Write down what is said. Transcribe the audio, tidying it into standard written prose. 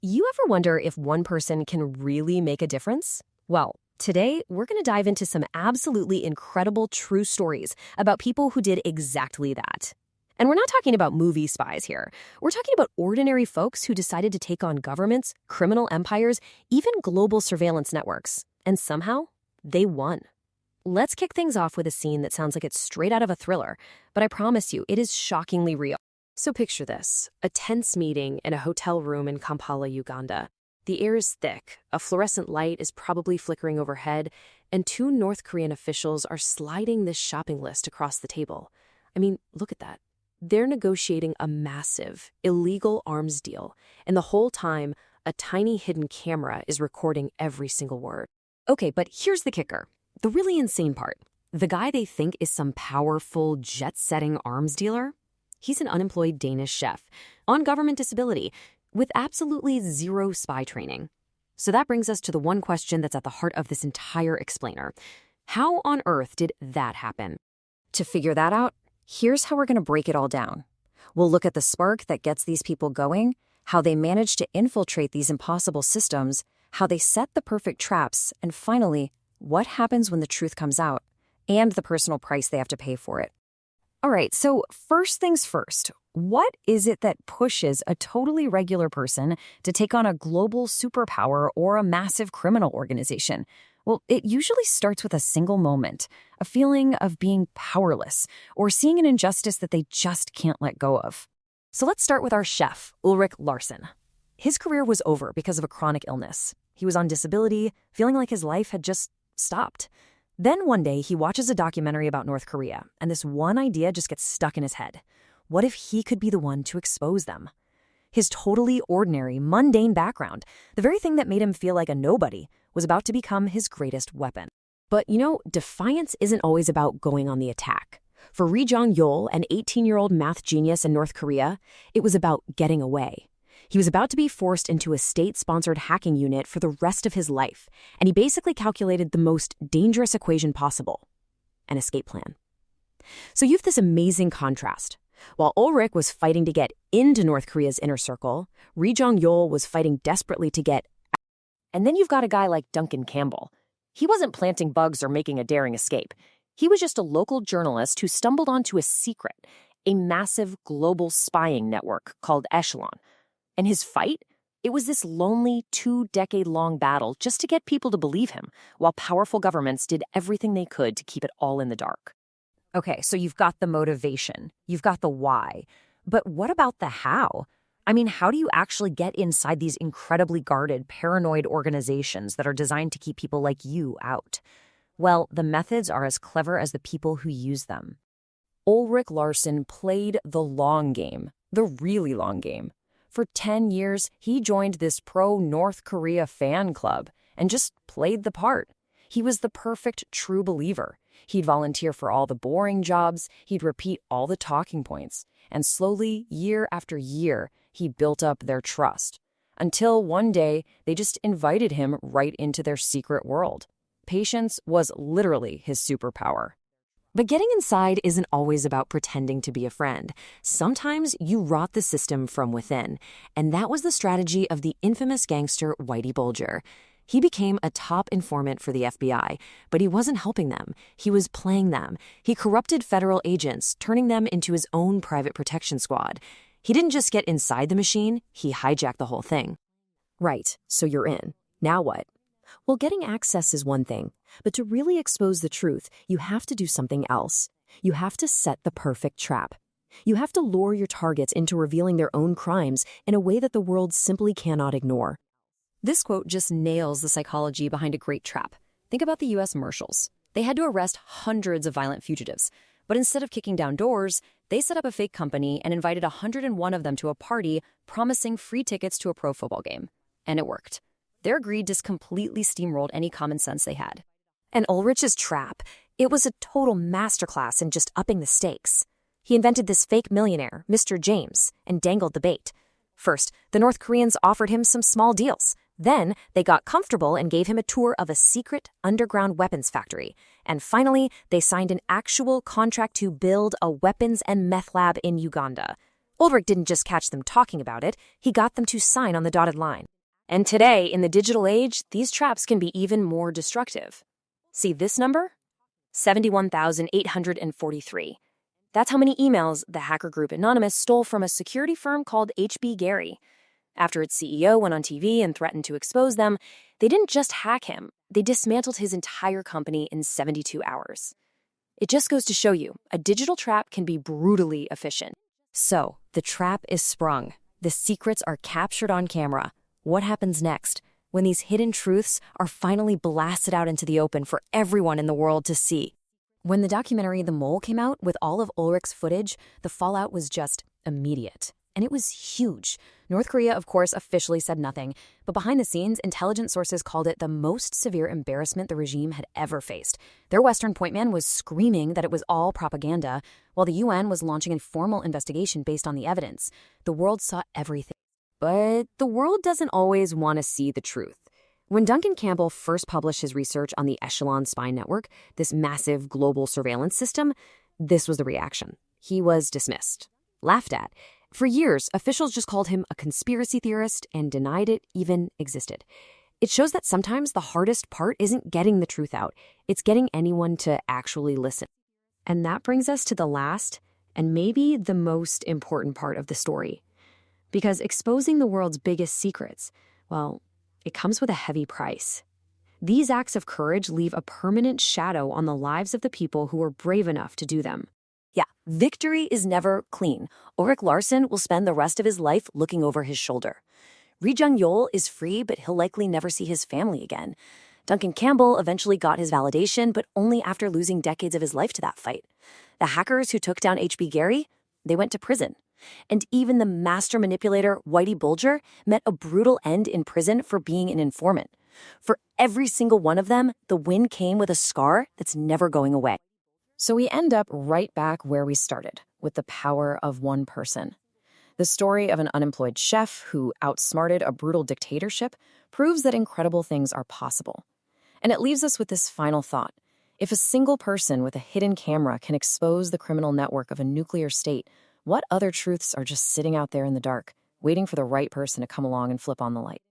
You ever wonder if one person can really make a difference? Well, today we're going to dive into some absolutely incredible true stories about people who did exactly that. And we're not talking about movie spies here. We're talking about ordinary folks who decided to take on governments, criminal empires, even global surveillance networks. And somehow, they won. Let's kick things off with a scene that sounds like it's straight out of a thriller, but I promise you, it is shockingly real. So picture this, a tense meeting in a hotel room in Kampala, Uganda. The air is thick, a fluorescent light is probably flickering overhead, and two North Korean officials are sliding this shopping list across the table. I mean, look at that. They're negotiating a massive, illegal arms deal, and the whole time, a tiny hidden camera is recording every single word. Okay, but here's the kicker. The really insane part. The guy they think is some powerful, jet-setting arms dealer? He's an unemployed Danish chef, on government disability, with absolutely zero spy training. So that brings us to the one question that's at the heart of this entire explainer. How on earth did that happen? To figure that out, here's how we're going to break it all down. We'll look at the spark that gets these people going, how they manage to infiltrate these impossible systems, how they set the perfect traps, and finally, what happens when the truth comes out, and the personal price they have to pay for it. All right, so first things first, what is it that pushes a totally regular person to take on a global superpower or a massive criminal organization? Well, it usually starts with a single moment, a feeling of being powerless or seeing an injustice that they just can't let go of. So let's start with our chef, Ulrich Larsen. His career was over because of a chronic illness. He was on disability, feeling like his life had just stopped. Then one day, he watches a documentary about North Korea, and this one idea just gets stuck in his head. What if he could be the one to expose them? His totally ordinary, mundane background, the very thing that made him feel like a nobody, was about to become his greatest weapon. But defiance isn't always about going on the attack. For Ri Jong-yol, an 18-year-old math genius in North Korea, it was about getting away. He was about to be forced into a state-sponsored hacking unit for the rest of his life, and he basically calculated the most dangerous equation possible, an escape plan. So you have this amazing contrast. While Ulrich was fighting to get into North Korea's inner circle, Ri Jong-yol was fighting desperately to get out. And then you've got a guy like Duncan Campbell. He wasn't planting bugs or making a daring escape. He was just a local journalist who stumbled onto a secret, a massive global spying network called Echelon. And his fight? It was this lonely 2-decade-long battle just to get people to believe him, while powerful governments did everything they could to keep it all in the dark. Okay, so you've got the motivation, you've got the why, but what about the how? I mean, how do you actually get inside these incredibly guarded, paranoid organizations that are designed to keep people like you out? Well, the methods are as clever as the people who use them. Ulrich Larsen played the long game, the really long game. For 10 years, he joined this pro-North Korea fan club and just played the part. He was the perfect true believer. He'd volunteer for all the boring jobs, he'd repeat all the talking points, and slowly, year after year, he built up their trust. Until one day, they just invited him right into their secret world. Patience was literally his superpower. But getting inside isn't always about pretending to be a friend. Sometimes you rot the system from within, and that was the strategy of the infamous gangster Whitey Bulger. He became a top informant for the FBI, but he wasn't helping them. He was playing them. He corrupted federal agents, turning them into his own private protection squad. He didn't just get inside the machine, he hijacked the whole thing. Right, so you're in. Now what? Well, getting access is one thing, but to really expose the truth, you have to do something else. You have to set the perfect trap. You have to lure your targets into revealing their own crimes in a way that the world simply cannot ignore. This quote just nails the psychology behind a great trap. Think about the U.S. Marshals. They had to arrest hundreds of violent fugitives, but instead of kicking down doors, they set up a fake company and invited 101 of them to a party, promising free tickets to a pro football game. And it worked. Their greed just completely steamrolled any common sense they had. And Ulrich's trap, it was a total masterclass in just upping the stakes. He invented this fake millionaire, Mr. James, and dangled the bait. First, the North Koreans offered him some small deals. Then, they got comfortable and gave him a tour of a secret underground weapons factory. And finally, they signed an actual contract to build a weapons and meth lab in Uganda. Ulrich didn't just catch them talking about it, he got them to sign on the dotted line. And today, in the digital age, these traps can be even more destructive. See this number? 71,843. That's how many emails the hacker group Anonymous stole from a security firm called HB Gary. After its CEO went on TV and threatened to expose them, they didn't just hack him, they dismantled his entire company in 72 hours. It just goes to show you, a digital trap can be brutally efficient. So, the trap is sprung. The secrets are captured on camera. What happens next, when these hidden truths are finally blasted out into the open for everyone in the world to see? When the documentary The Mole came out with all of Ulrich's footage, the fallout was just immediate. And it was huge. North Korea, of course, officially said nothing, but behind the scenes, intelligence sources called it the most severe embarrassment the regime had ever faced. Their Western point man was screaming that it was all propaganda, while the UN was launching a formal investigation based on the evidence. The world saw everything. But the world doesn't always want to see the truth. When Duncan Campbell first published his research on the Echelon spy network, this massive global surveillance system, this was the reaction. He was dismissed, laughed at. For years, officials just called him a conspiracy theorist and denied it even existed. It shows that sometimes the hardest part isn't getting the truth out. It's getting anyone to actually listen. And that brings us to the last and maybe the most important part of the story. Because exposing the world's biggest secrets, well, it comes with a heavy price. These acts of courage leave a permanent shadow on the lives of the people who were brave enough to do them. Yeah, victory is never clean. Ulrich Larsen will spend the rest of his life looking over his shoulder. Ri Jung-yol is free, but he'll likely never see his family again. Duncan Campbell eventually got his validation, but only after losing decades of his life to that fight. The hackers who took down HB Gary, they went to prison. And even the master manipulator, Whitey Bulger, met a brutal end in prison for being an informant. For every single one of them, the win came with a scar that's never going away. So we end up right back where we started, with the power of one person. The story of an unemployed chef who outsmarted a brutal dictatorship proves that incredible things are possible. And it leaves us with this final thought. If a single person with a hidden camera can expose the criminal network of a nuclear state, what other truths are just sitting out there in the dark, waiting for the right person to come along and flip on the light?